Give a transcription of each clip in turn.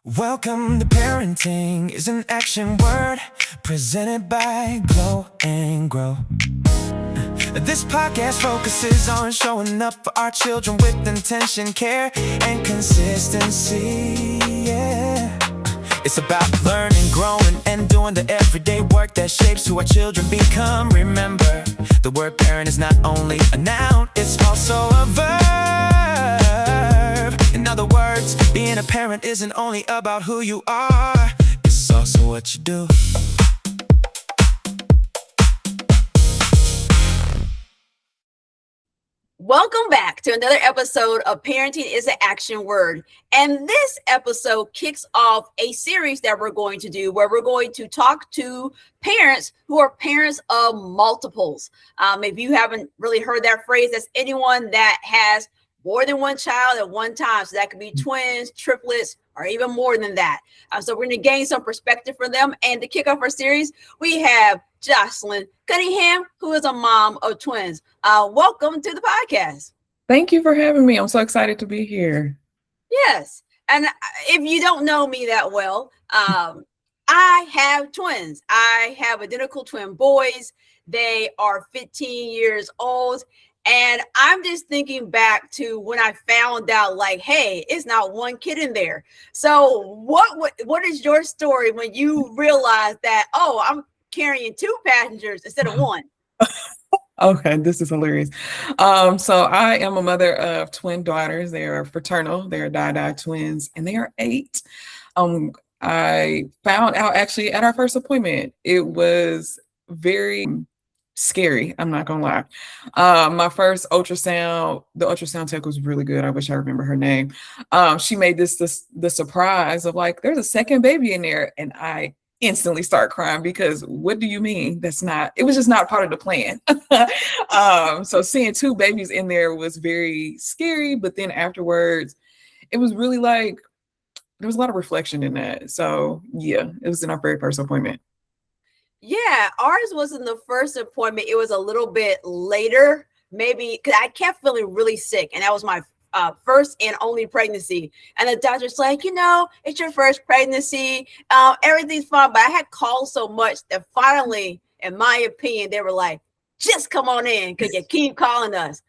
Welcome to Parenting is an action word presented by Glow and Grow. This podcast focuses on showing up for our children with intention, care, and consistency. Yeah. It's about learning, growing, and doing the everyday work that shapes who our children become. Remember, the word parent is not only a noun, it's also a verb. In other words, being a parent isn't only about who you are, it's also what you do. Welcome back to another episode of Parenting is an Action Word. And this episode kicks off a series that we're going to do where we're going to talk to parents who are parents of multiples. If you haven't really heard that phrase, that's anyone that has more than one child at one time. So that could be twins, triplets, or even more than that. So we're going to gain some perspective from them. And to kick off our series, we have Joslyn Cunningham, who is a mom of twins. Welcome to the podcast. Thank you for having me. I'm so excited to be here. Yes. And if you don't know me that well, I have twins. I have identical twin boys. They are 15 years old. And I'm just thinking back to when I found out, like, hey, it's not one kid in there. So what is your story when you realized that, oh, I'm carrying two passengers instead of one? Okay, this is hilarious. So I am a mother of twin daughters. They are fraternal. They are die twins, and they are 8. I found out actually at our first appointment. It was very scary. I'm not gonna lie. My first ultrasound, the ultrasound tech was really good. I wish I remember her name. She made the surprise of like, there's a second baby in there, and I instantly start crying because what do you mean? It was just not part of the plan. So seeing 2 babies in there was very scary, but then afterwards, it was really like, there was a lot of reflection in that. So yeah, it was in our very first appointment. Yeah, ours wasn't the first appointment. It was a little bit later, maybe, because I kept feeling really sick. And that was my first and only pregnancy. And the doctor's like, it's your first pregnancy. Everything's fine. But I had called so much that finally, in my opinion, they were like, just come on in because you keep calling us.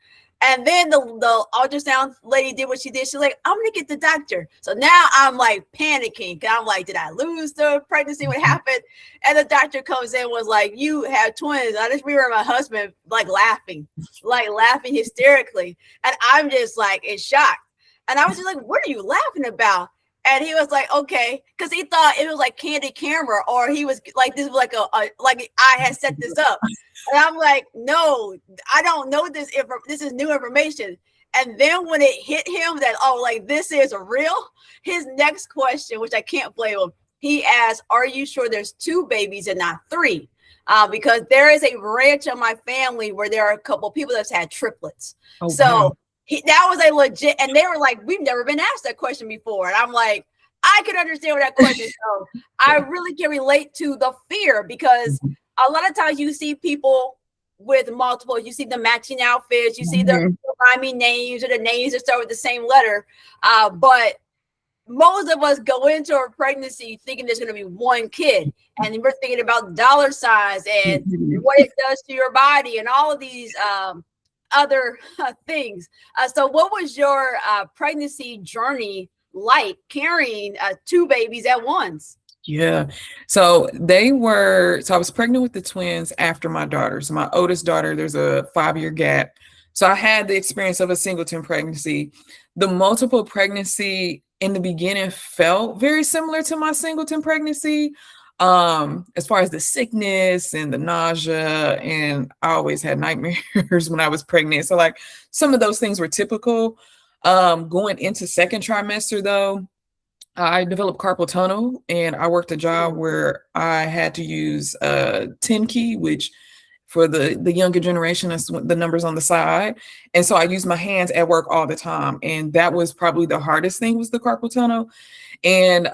And then the ultrasound lady did what she did. She's like, I'm going to get the doctor. So now I'm like panicking. Cause I'm like, did I lose the pregnancy? What happened? And the doctor comes in and was like, you have twins. I just remember my husband laughing hysterically. And I'm just like in shock. And I was just like, what are you laughing about? And he was like, okay, because he thought it was like candid camera, or he was like, this was like like I had set this up. And I'm like, no, I don't know this. This is new information. And then when it hit him that, oh, like this is real, his next question, which I can't blame him, he asked, are you sure there's 2 babies and not 3? Because there is a branch of my family where there are a couple of people that's had triplets. Oh, so wow. That was a legit, and they were like, we've never been asked that question before. And I'm like, I can understand what that question is. So I really can relate to the fear, because a lot of times you see people with multiple, you see the matching outfits, you see the rhyming names or the names that start with the same letter. But most of us go into a pregnancy thinking there's going to be one kid, and we're thinking about dollar signs and what it does to your body and all of these other things. So what was your pregnancy journey like, carrying 2 babies at once? Yeah. So I was pregnant with the twins after my daughter. So my oldest daughter, there's a 5-year gap. So I had the experience of a singleton pregnancy. The multiple pregnancy in the beginning felt very similar to my singleton pregnancy. As far as the sickness and the nausea, and I always had nightmares when I was pregnant. So like some of those things were typical. Going into second trimester though, I developed carpal tunnel, and I worked a job where I had to use a 10 key, which for the younger generation, that's the numbers on the side. And so I used my hands at work all the time. And that was probably the hardest thing, was the carpal tunnel. And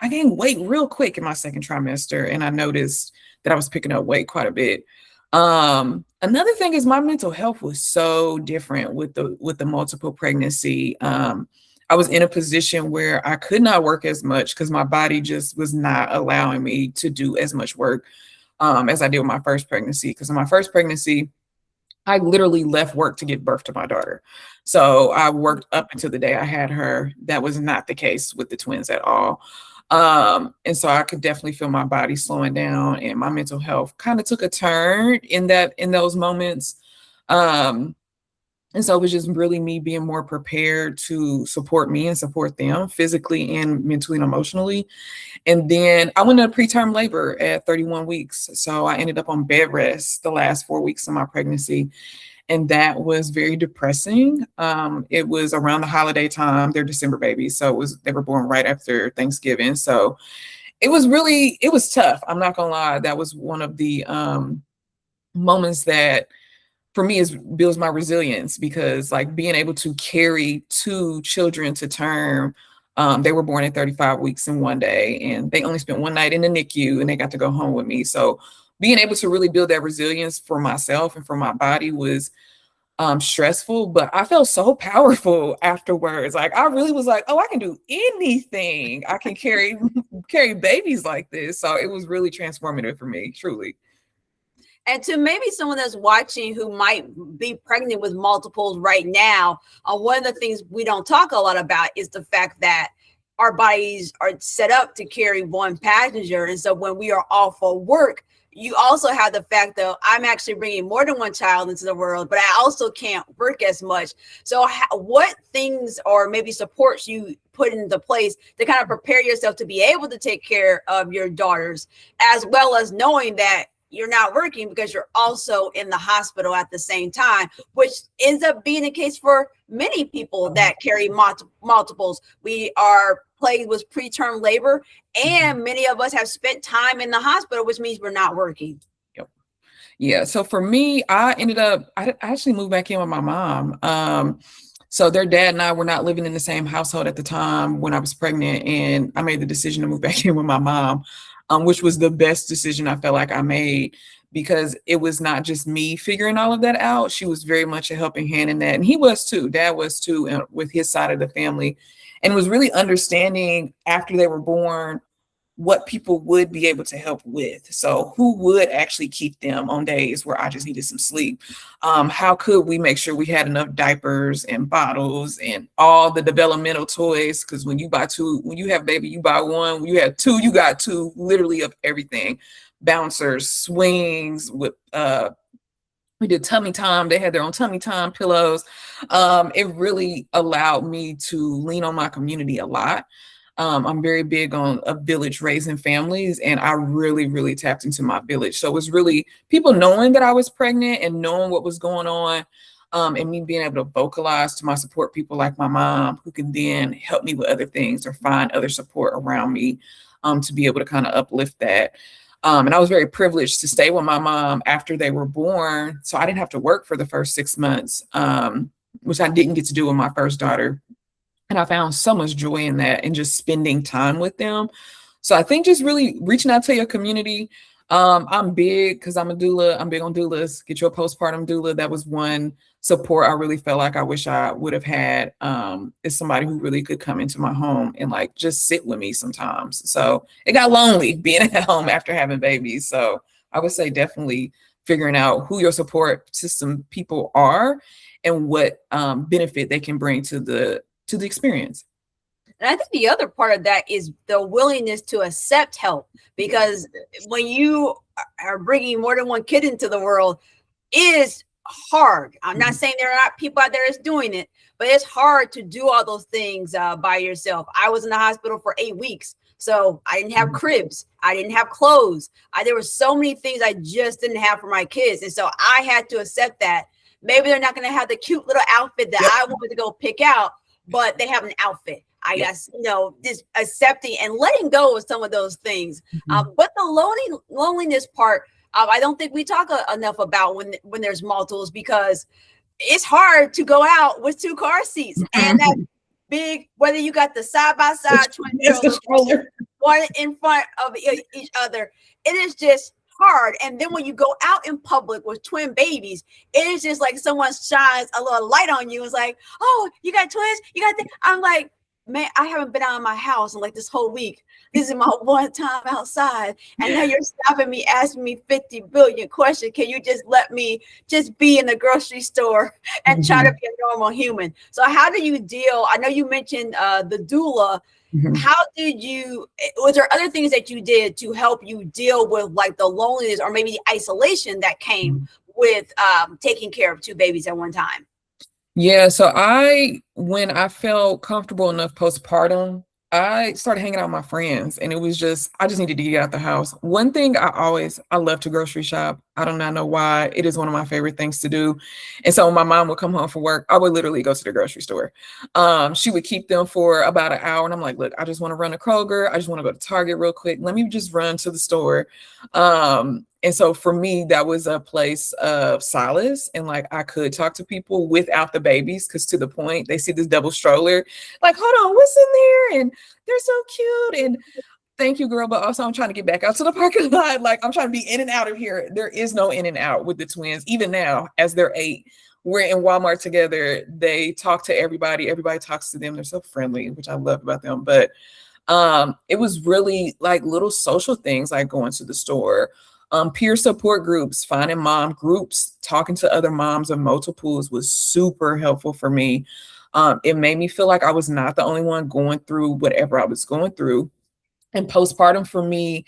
I gained weight real quick in my second trimester, and I noticed that I was picking up weight quite a bit. Another thing is my mental health was so different with the multiple pregnancy. I I was in a position where I could not work as much because my body just was not allowing me to do as much work as I did with my first pregnancy. Because in my first pregnancy, I literally left work to give birth to my daughter. So I worked up until the day I had her. That was not the case with the twins at all. And so I could definitely feel my body slowing down, and my mental health kind of took a turn in those moments. And so it was just really me being more prepared to support me and support them physically and mentally and emotionally. And then I went into preterm labor at 31 weeks. So I ended up on bed rest the last 4 weeks of my pregnancy. And that was very depressing. It was around the holiday time. They're December babies. So they were born right after Thanksgiving. So it was tough. I'm not gonna lie. That was one of the moments that for me builds my resilience, because like being able to carry 2 children to term, they were born at 35 weeks in one day, and they only spent one night in the NICU, and they got to go home with me. So being able to really build that resilience for myself and for my body was stressful, but I felt so powerful afterwards. Like I really was like, oh, I can do anything. I can carry babies like this. So it was really transformative for me, truly. And to maybe someone that's watching who might be pregnant with multiples right now, one of the things we don't talk a lot about is the fact that our bodies are set up to carry one passenger. And so when we are off for work, you also have the fact that I'm actually bringing more than one child into the world, but I also can't work as much. So what things or maybe supports you put into place to kind of prepare yourself to be able to take care of your daughters, as well as knowing that you're not working because you're also in the hospital at the same time, which ends up being the case for many people that carry multiples. We are plagued with preterm labor, and many of us have spent time in the hospital, which means we're not working. Yep. Yeah. So for me, I actually moved back in with my mom. So their dad and I were not living in the same household at the time when I was pregnant, and I made the decision to move back in with my mom, which was the best decision I felt like I made, because it was not just me figuring all of that out. She was very much a helping hand in that. And he was too, dad was too, with his side of the family, and was really understanding after they were born what people would be able to help with. So who would actually keep them on days where I just needed some sleep? How could we make sure we had enough diapers and bottles and all the developmental toys? Because when you have baby, you buy one. When you have 2, you got 2, literally, of everything. Bouncers, swings, with we did tummy time. They had their own tummy time pillows. It really allowed me to lean on my community a lot. I'm very big on a village raising families, and I really, really tapped into my village. So it was really people knowing that I was pregnant and knowing what was going on, and me being able to vocalize to my support people like my mom, who can then help me with other things or find other support around me, to be able to kind of uplift that. And I was very privileged to stay with my mom after they were born. So I didn't have to work for the first 6 months, which I didn't get to do with my first daughter. And I found so much joy in that and just spending time with them. So I think just really reaching out to your community. I'm big because I'm a doula. I'm big on doulas. Get your postpartum doula. That was one support I really felt like I wish I would have had, is somebody who really could come into my home and like just sit with me sometimes. So it got lonely being at home after having babies. So I would say definitely figuring out who your support system people are and what benefit they can bring to the experience. And I think the other part of that is the willingness to accept help, because when you are bringing more than one kid into the world, it is hard. I'm not saying there are not people out there that's doing it, but it's hard to do all those things by yourself. I was in the hospital for 8 weeks. So I didn't have cribs. I didn't have clothes. There were so many things I just didn't have for my kids. And so I had to accept that. Maybe they're not going to have the cute little outfit that I wanted to go pick out, but they have an outfit. I guess, just accepting and letting go of some of those things. But the loneliness part, I don't think we talk enough about when there's multiples, because it's hard to go out with 2 car seats and that big, whether you got the side-by-side twin stroller, one in front of each other, it is just hard. And then when you go out in public with twin babies, it is just like someone shines a little light on you. It's like, oh, you got twins, you got I'm like, man, I haven't been out of my house in like this whole week. This is my one time outside. And now you're stopping me, asking me 50 billion questions. Can you just let me just be in the grocery store and try to be a normal human? So how do you deal? I know you mentioned the doula. How did you, was there other things that you did to help you deal with like the loneliness or maybe the isolation that came with taking care of two babies at one time? Yeah, so when I felt comfortable enough postpartum, I started hanging out with my friends, and it was just, I just needed to get out the house. One thing I love to grocery shop. I do not know why. It is one of my favorite things to do. And so when my mom would come home from work, I would literally go to the grocery store. She would keep them for about an hour, and I'm like, look, I just want to run to Kroger. I just want to go to Target real quick. Let me just run to the store. And so for me, that was a place of solace, and like I could talk to people without the babies, because to the point, they see this double stroller, like, hold on, what's in there? And they're so cute. And thank you, girl. But also I'm trying to get back out to the parking lot. Like, I'm trying to be in and out of here. There is no in and out with the twins. Even now, as they're 8, we're in Walmart together. They talk to everybody. Everybody talks to them. They're so friendly, which I love about them. But it was really like little social things, like going to the store, peer support groups, finding mom groups, talking to other moms of multiples was super helpful for me. It made me feel like I was not the only one going through whatever I was going through. And postpartum for me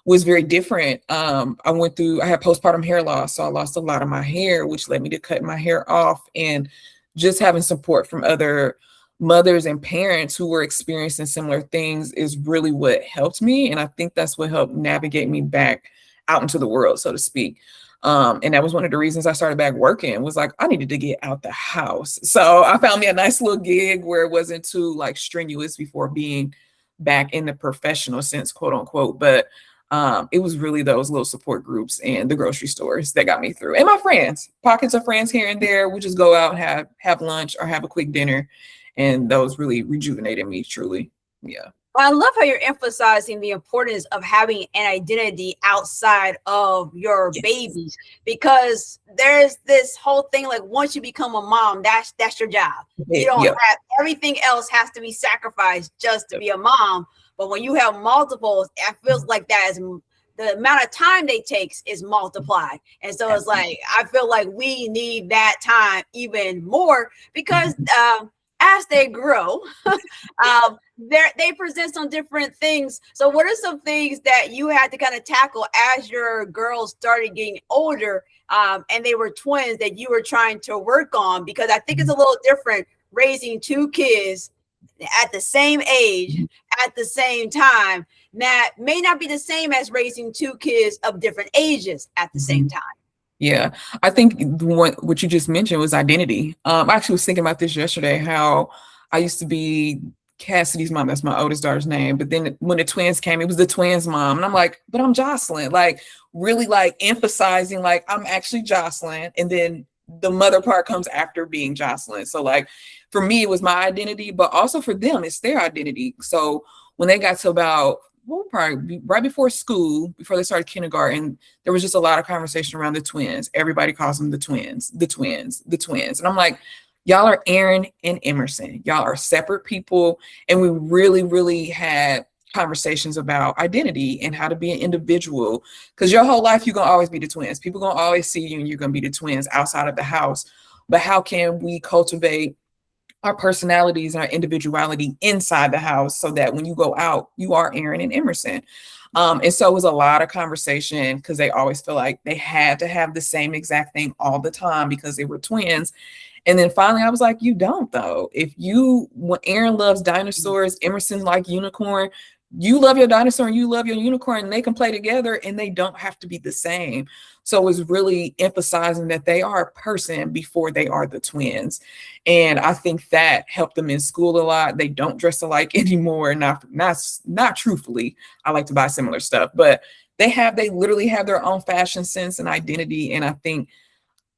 was very different. I had postpartum hair loss. So I lost a lot of my hair, which led me to cut my hair off, and just having support from other mothers and parents who were experiencing similar things is really what helped me. And I think that's what helped navigate me back out into the world, so to speak. And that was one of the reasons I started back working, was like, I needed to get out the house. So I found me a nice little gig where it wasn't too like strenuous before being back in the professional sense, quote unquote. But it was really those little support groups and the grocery stores that got me through. And my friends, pockets of friends here and there. We just go out and have lunch or have a quick dinner. And those really rejuvenated me, truly. Yeah. I love how you're emphasizing the importance of having an identity outside of your babies, because there's this whole thing like, once you become a mom, that's your job. You don't have, everything else has to be sacrificed just to be a mom. But when you have multiples, it feels like that is the amount of time they takes is multiplied. And so it's like, I feel like we need that time even more, because as they grow, they present some different things. So what are some things that you had to kind of tackle as your girls started getting older, and they were twins, that you were trying to work on? Because I think it's a little different raising two kids at the same age, at the same time. That may not be the same as raising two kids of different ages at the same time. Yeah, I think what you just mentioned was identity. I actually was thinking about this yesterday, how I used to be Cassidy's mom. That's my oldest daughter's name. But then when the twins came, it was the twins' mom. And I'm like, but I'm Joslyn. Like, really like emphasizing like, I'm actually Joslyn. And then the mother part comes after being Joslyn. So like, for me, it was my identity, but also for them, it's their identity. So when they got to about, probably right before school, before they started kindergarten, there was just a lot of conversation around the twins. Everybody calls them the twins, the twins, the twins. And I'm like, y'all are Aaron and Emerson. Y'all are separate people. And we really, really had conversations about identity and how to be an individual. Because your whole life, you're going to always be the twins. People going to always see you and you're going to be the twins outside of the house. But how can we cultivate our personalities and our individuality inside the house, so that when you go out, you are Aaron and Emerson? And so it was a lot of conversation, because they always feel like they had to have the same exact thing all the time because they were twins. And then finally I was like, you don't though. When Aaron loves dinosaurs, Emerson like unicorn, you love your dinosaur and you love your unicorn, and they can play together and they don't have to be the same. So it was really emphasizing that they are a person before they are the twins. And I think that helped them in school a lot. They don't dress alike anymore. Not truthfully. I like to buy similar stuff, but they literally have their own fashion sense and identity. And I think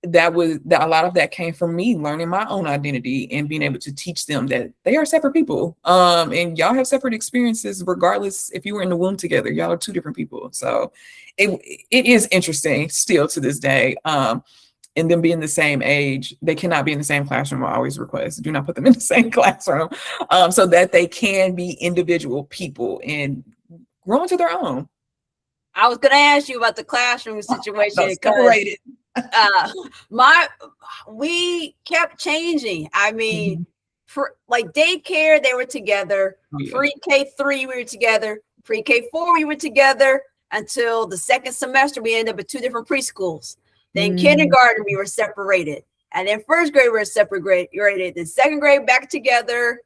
that a lot of that came from me learning my own identity and being able to teach them that they are separate people. And y'all have separate experiences, regardless if you were in the womb together. Y'all are two different people. So it is interesting still to this day. and them being the same age, they cannot be in the same classroom. I always request, do not put them in the same classroom, so that they can be individual people and grow into their own. I was going to ask you about the classroom situation because separated. We kept changing. I mean, for like daycare, they were together. Pre-K3, we were together. Pre-K4, we were together until the second semester. We ended up at 2 different preschools. Then kindergarten, we were separated. And then first grade, we were separated. Then second grade, back together.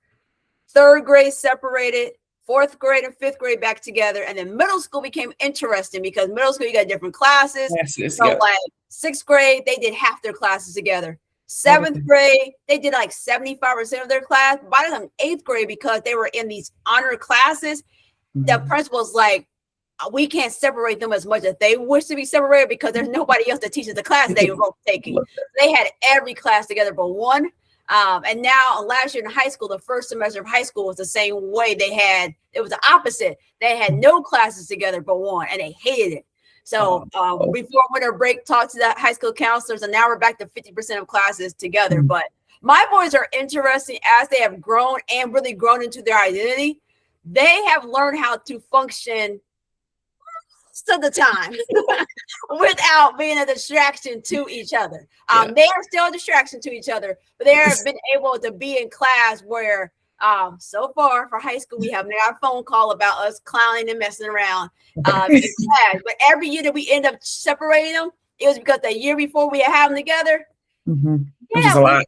Third grade, separated. Fourth grade and fifth grade, back together. And then middle school became interesting because middle school, you got different classes. So like sixth grade, they did half their classes together. Seventh grade, they did like 75% of their class. By the time eighth grade, because they were in these honor classes, the principal's like, we can't separate them as much as they wish to be separated because there's nobody else that teaches the class they were both taking. They had every class together but one. And now last year in high school, the first semester of high school was the same way. It was the opposite. They had no classes together but one, and they hated it. So before winter break, talked to the high school counselors, and now we're back to 50% of classes together. But my boys are interesting as they have grown and really grown into their identity. They have learned how to function most of the time without being a distraction to each other. They are still a distraction to each other, but they have been able to be in class where so far for high school, we have now a phone call about us clowning and messing around in class. But every year that we end up separating them, it was because the year before we had them together. Yeah,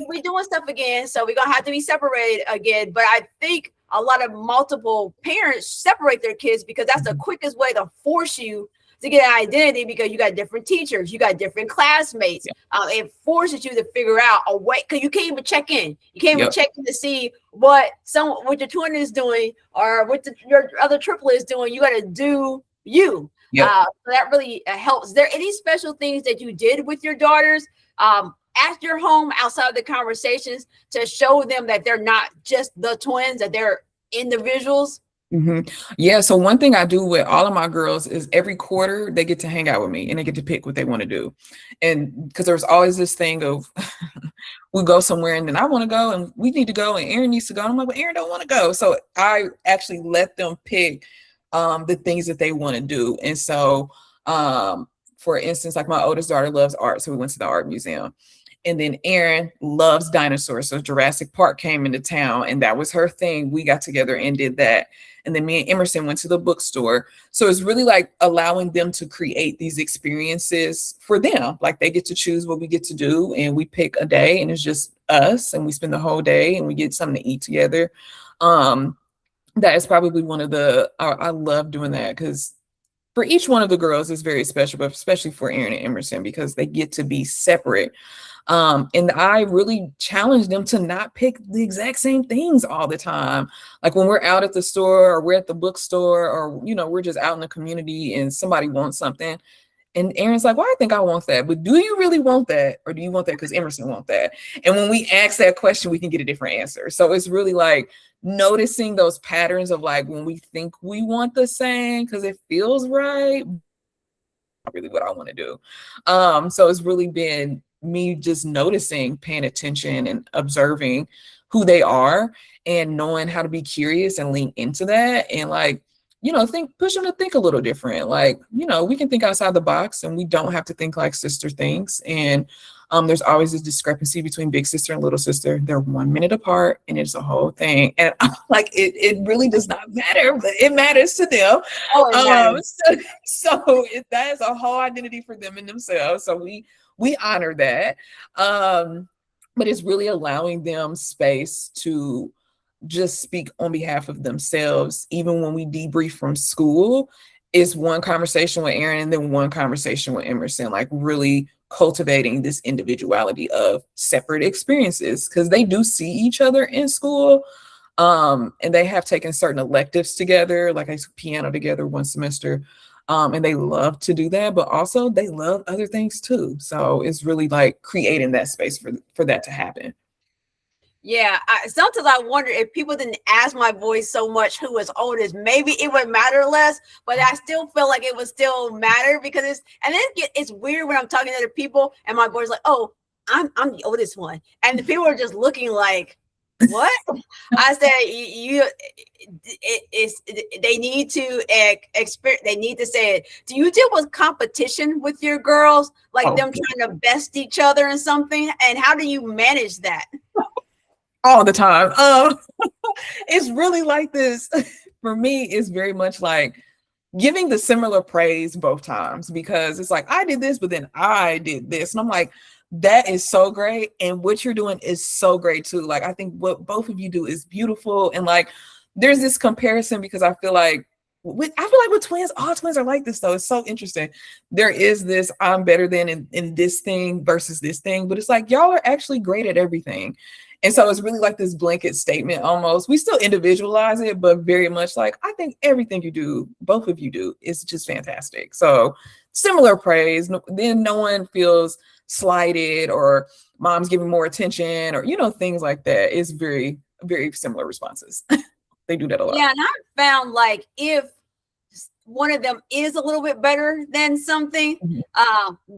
we're doing stuff again, so we're gonna have to be separated again. But I think a lot of multiple parents separate their kids because that's the quickest way to force you to get an identity, because you got different teachers, you got different classmates. It forces you to figure out a way, because you can't even check in. You can't even check in to see what your twin is doing or what your other triplet is doing. You got to do you. So that really helps. Is there any special things that you did with your daughters at your home outside of the conversations to show them that they're not just the twins, that they're individuals? Yeah, so one thing I do with all of my girls is every quarter they get to hang out with me and they get to pick what they want to do. And because there's always this thing of we go somewhere and then I want to go and we need to go and Aaron needs to go. And I'm like, well, Aaron don't want to go. So I actually let them pick the things that they want to do. And so for instance, like my oldest daughter loves art, so we went to the art museum. And then Erin loves dinosaurs, so Jurassic Park came into town and that was her thing. We got together and did that. And then me and Emerson went to the bookstore. So it's really like allowing them to create these experiences for them. Like they get to choose what we get to do, and we pick a day and it's just us and we spend the whole day and we get something to eat together. That is probably one of I love doing that because for each one of the girls is very special, but especially for Erin and Emerson because they get to be separate. And I really challenge them to not pick the exact same things all the time. Like when we're out at the store or we're at the bookstore or, we're just out in the community and somebody wants something. And Aaron's like, well, I think I want that. But do you really want that? Or do you want that because Emerson wants that? And when we ask that question, we can get a different answer. So it's really like noticing those patterns of like when we think we want the same because it feels right, not really what I want to do. So it's really been me just noticing, paying attention and observing who they are and knowing how to be curious and lean into that and like, push them to think a little different. Like, we can think outside the box and we don't have to think like sister thinks. And there's always this discrepancy between big sister and little sister. They're 1 minute apart and it's a whole thing. And like, it really does not matter, but it matters to them. So that is a whole identity for them and themselves. So we honor that. But it's really allowing them space to just speak on behalf of themselves. Even when we debrief from school, is one conversation with Aaron and then one conversation with Emerson, like really cultivating this individuality of separate experiences because they do see each other in school. And they have taken certain electives together, like I took piano together one semester. And they love to do that, but also they love other things too. So it's really like creating that space for that to happen. Yeah, sometimes I wonder if people didn't ask my boys so much who was oldest, maybe it would matter less. But I still feel like it would still matter because it's weird when I'm talking to other people and my boys like, oh, I'm the oldest one, and the people are just looking like, what? I said, they need to experience. They need to say it. Do you deal with competition with your girls, like them trying to best each other in something, and how do you manage that? All the time. It's really like this. For me, it's very much like giving the similar praise both times, because it's like, I did this, but then I did this. And I'm like, that is so great. And what you're doing is so great too. Like, I think what both of you do is beautiful. And like, there's this comparison because I feel like with twins, all twins are like this though. It's so interesting. There is this, I'm better than in this thing versus this thing, but it's like, y'all are actually great at everything. And so it's really like this blanket statement almost. We still individualize it, but very much like, I think everything you do, both of you do, is just fantastic. So similar praise. Then no one feels slighted or mom's giving more attention or, things like that. It's very, very similar responses. They do that a lot. Yeah, and I found like if one of them is a little bit better than something,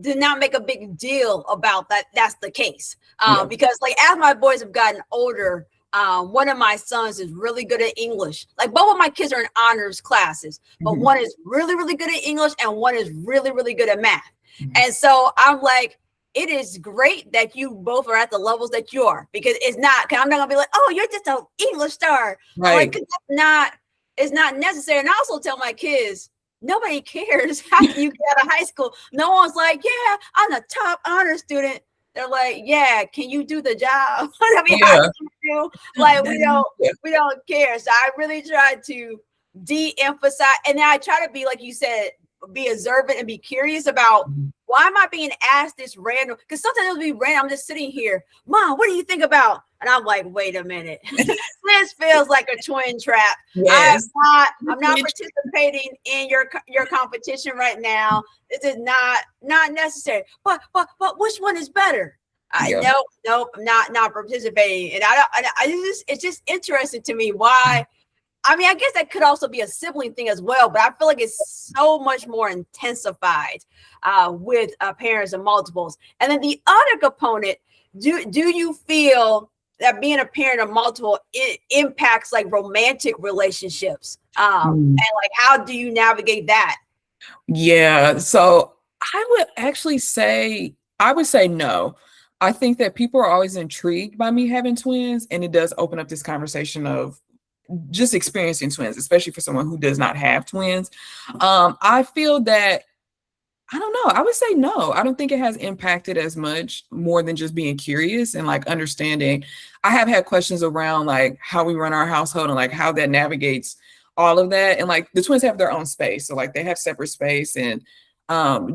do not make a big deal about that. That's the case. Because like as my boys have gotten older, one of my sons is really good at English. Like both of my kids are in honors classes, but one is really, really good at English and one is really, really good at math. And so I'm like, it is great that you both are at the levels that you are, because I'm not gonna be like, oh, you're just an English star. Right. Like, it's not necessary. And I also tell my kids, nobody cares how you get out of high school. No one's like, yeah, I'm a top honor student. They're like, yeah, can you do the job? I mean, how do you do? Like, we don't care. So I really try to de-emphasize, and then I try to be, like you said, be observant and be curious about why am I being asked this random? Because sometimes it'll be random. I'm just sitting here, Mom, what do you think about? And I'm like, wait a minute. This feels like a twin trap. Yes. I'm not participating in your competition right now. This is not necessary. But which one is better? Nope, I'm not participating. And it's just interesting to me why. I mean, I guess that could also be a sibling thing as well, but I feel like it's so much more intensified with parents and multiples. And then the other component, do you feel that being a parent of multiple, it impacts like romantic relationships? And like, how do you navigate that? Yeah. So I would say no. I think that people are always intrigued by me having twins, and it does open up this conversation of just experiencing twins, especially for someone who does not have twins. I feel that, I don't know, I would say no. I don't think it has impacted as much, more than just being curious and like understanding. I have had questions around like how we run our household and like how that navigates all of that. And like the twins have their own space. So like they have separate space and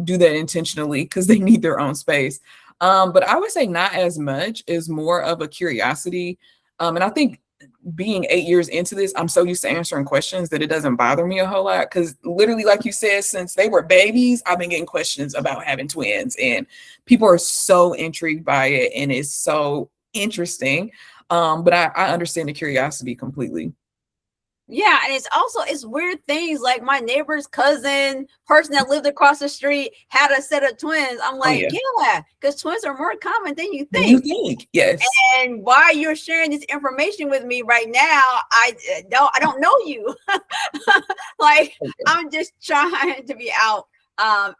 do that intentionally because they need their own space. But I would say not as much, is more of a curiosity. And I think being 8 years into this, I'm so used to answering questions that it doesn't bother me a whole lot. Because literally, like you said, since they were babies, I've been getting questions about having twins, and people are so intrigued by it, and it's so interesting. But I understand the curiosity completely. Yeah, and it's weird things like my neighbor's cousin, person that lived across the street, had a set of twins. I'm like, yeah, because twins are more common than you think. Yes. And why you're sharing this information with me right now, I don't know you. Like, I'm just trying to be out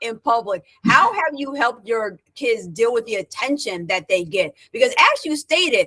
in public. How have you helped your kids deal with the attention that they get? Because as you stated,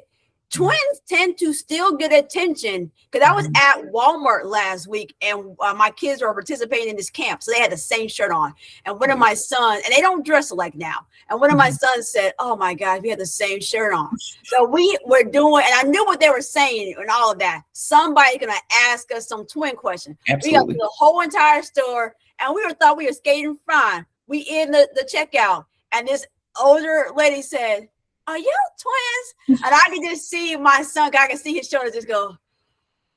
twins tend to still get attention. Because I was at Walmart last week, and my kids were participating in this camp, so they had the same shirt on. And one of my sons, and they don't dress alike now, and one of my sons said, "Oh my God, we had the same shirt on." So we were doing, and I knew what they were saying and all of that. Somebody's gonna ask us some twin questions. Absolutely. We got through the whole entire store, and thought we were skating fine. We in the checkout, and this older lady said, "Are you twins?" And I could just see my son, I could see his shoulders just go.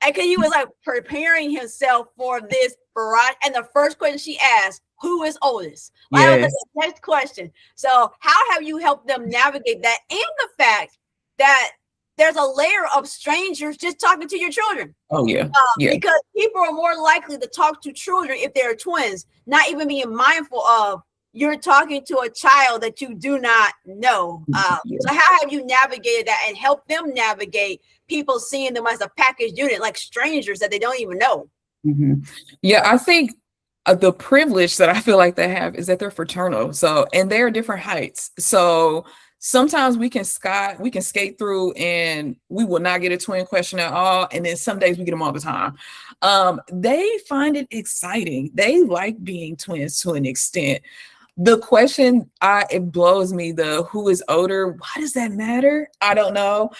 And because he was like preparing himself for this variety. And the first question she asked, who is oldest? Like, yes. The next question. So how have you helped them navigate that? And the fact that there's a layer of strangers just talking to your children. Oh yeah. Yeah. Because people are more likely to talk to children if they're twins, not even being mindful of you're talking to a child that you do not know. Yeah. So how have you navigated that and helped them navigate people seeing them as a packaged unit, like strangers that they don't even know? Yeah, I think the privilege that I feel like they have is that they're fraternal. So, and they're different heights. So sometimes we can skate through and we will not get a twin question at all. And then some days we get them all the time. They find it exciting. They like being twins to an extent. The question, it blows me, the who is older, why does that matter? I don't know.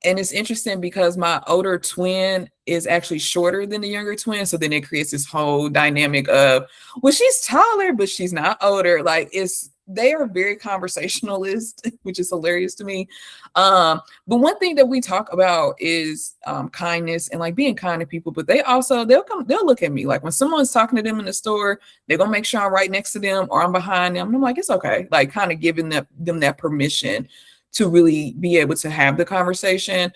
And it's interesting because my older twin is actually shorter than the younger twin. So then it creates this whole dynamic of, well, she's taller, but she's not older. Like they are very conversationalist, which is hilarious to me. But one thing that we talk about is kindness and like being kind to people, but they'll look at me. Like when someone's talking to them in the store, they're gonna make sure I'm right next to them or I'm behind them. And I'm like, it's okay. Like kind of giving them that permission to really be able to have the conversation.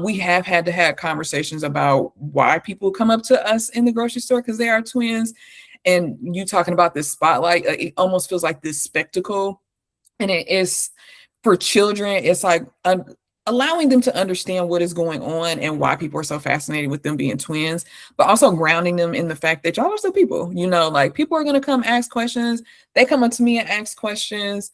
We have had to have conversations about why people come up to us in the grocery store because they are twins. And you talking about this spotlight, it almost feels like this spectacle. And it is for children, it's like allowing them to understand what is going on and why people are so fascinated with them being twins, but also grounding them in the fact that y'all are still people, like people are going to come ask questions. They come up to me and ask questions.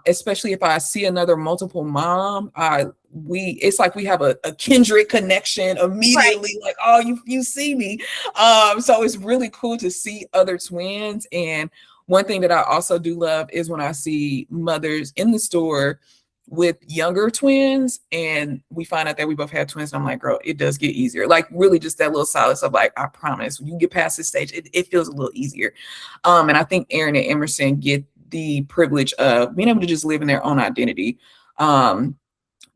Especially if I see another multiple mom, it's like we have a kindred connection immediately, right. Like, oh, you see me. So it's really cool to see other twins. And one thing that I also do love is when I see mothers in the store with younger twins and we find out that we both had twins. And I'm like, girl, it does get easier. Like really just that little solace of like, I promise when you get past this stage, it feels a little easier. And I think Aaron and Emerson get the privilege of being able to just live in their own identity. But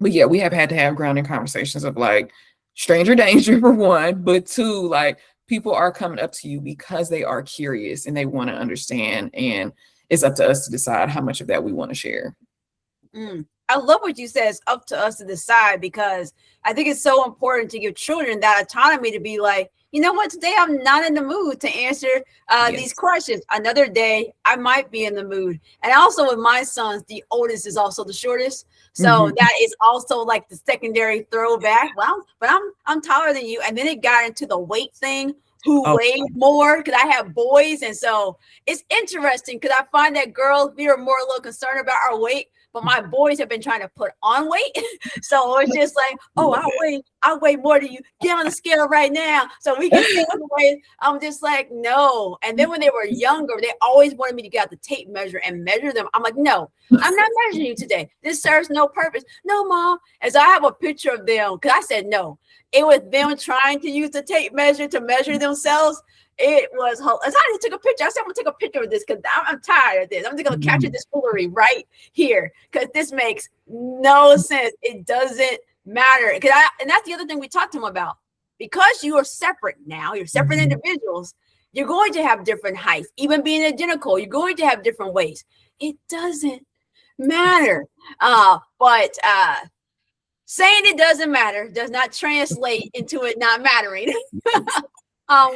yeah, we have had to have grounding conversations of like stranger danger for one, but two, like people are coming up to you because they are curious and they want to understand. And it's up to us to decide how much of that we want to share. I love what you said. It's up to us to decide because I think it's so important to give children that autonomy to be like, you know what, today I'm not in the mood to answer these questions. Another day, I might be in the mood. And also with my sons, the oldest is also the shortest. So that is also like the secondary throwback. Well, but I'm taller than you. And then it got into the weight thing. Who weighed more because I have boys. And so it's interesting because I find that girls, we are more a little concerned about our weight, but my boys have been trying to put on weight. So it's just like, oh, I weigh more than you. Get on the scale right now so we can see the weight. I'm just like, no. And then when they were younger, they always wanted me to get out the tape measure and measure them. I'm like, no, I'm not measuring you today. This serves no purpose. No, Mom. And so I have a picture of them because I said no. It was them trying to use the tape measure to measure themselves. It was, I just took a picture. I said, I'm gonna take a picture of this because I'm tired of this. I'm just gonna capture this foolery right here because this makes no sense. It doesn't matter. And that's the other thing we talked to them about. Because you are separate now, you're separate individuals, you're going to have different heights. Even being identical, you're going to have different weights. It doesn't matter. But saying it doesn't matter does not translate into it not mattering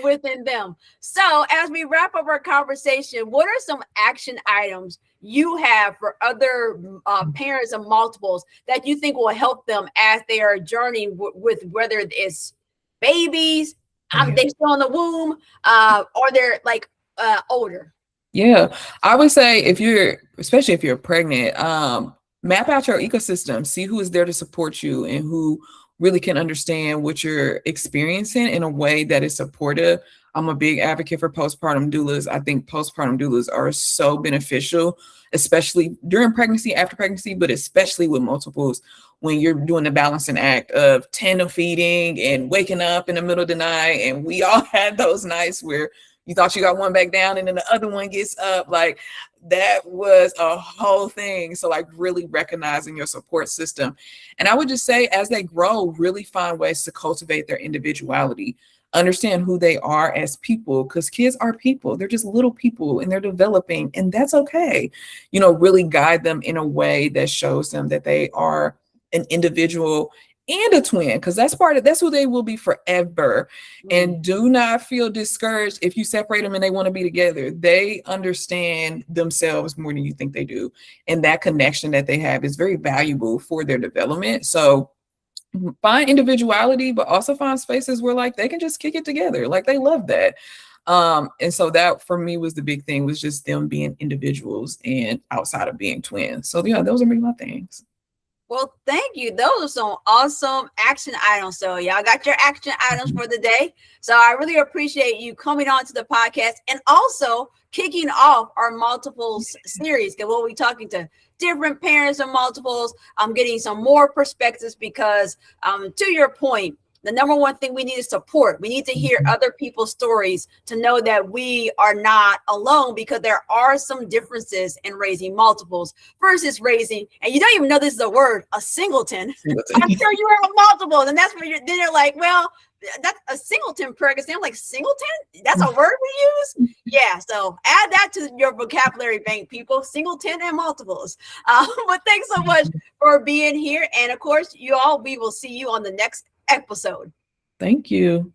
within them. So as we wrap up our conversation, what are some action items you have for other parents of multiples that you think will help them as they are journeying with whether it's babies, they still in the womb, or they're like older? Yeah, I would say especially if you're pregnant, map out your ecosystem, see who is there to support you and who really can understand what you're experiencing in a way that is supportive. I'm a big advocate for postpartum doulas. I think postpartum doulas are so beneficial, especially during pregnancy, after pregnancy, but especially with multiples, when you're doing the balancing act of tandem feeding and waking up in the middle of the night. And we all had those nights where you thought you got one back down and then the other one gets up. Like that was a whole thing. So like really recognizing your support system. And I would just say as they grow, really find ways to cultivate their individuality, understand who they are as people, because kids are people. They're just little people and they're developing, and that's okay. Really guide them in a way that shows them that they are an individual and a twin, because that's who they will be forever. And do not feel discouraged if you separate them and they want to be together. They understand themselves more than you think they do, and that connection that they have is very valuable for their development. So find individuality, but also find spaces where like they can just kick it together, like they love that. And so that for me was the big thing, was just them being individuals and outside of being twins. So yeah, those are really my things. Well, thank you. Those are some awesome action items. So y'all got your action items for the day. So I really appreciate you coming on to the podcast and also kicking off our multiples series, because we'll be talking to different parents of multiples. I'm getting some more perspectives because to your point, the number one thing we need is support. We need to hear other people's stories to know that we are not alone, because there are some differences in raising multiples versus raising, and you don't even know this is a word, a singleton. I'm sure you are multiples, and that's where then you're like, well, that's a singleton pregnancy. I'm like, singleton? That's a word we use? Yeah, so add that to your vocabulary bank, people. Singleton and multiples. But thanks so much for being here. And of course, you all, we will see you on the next episode. Thank you.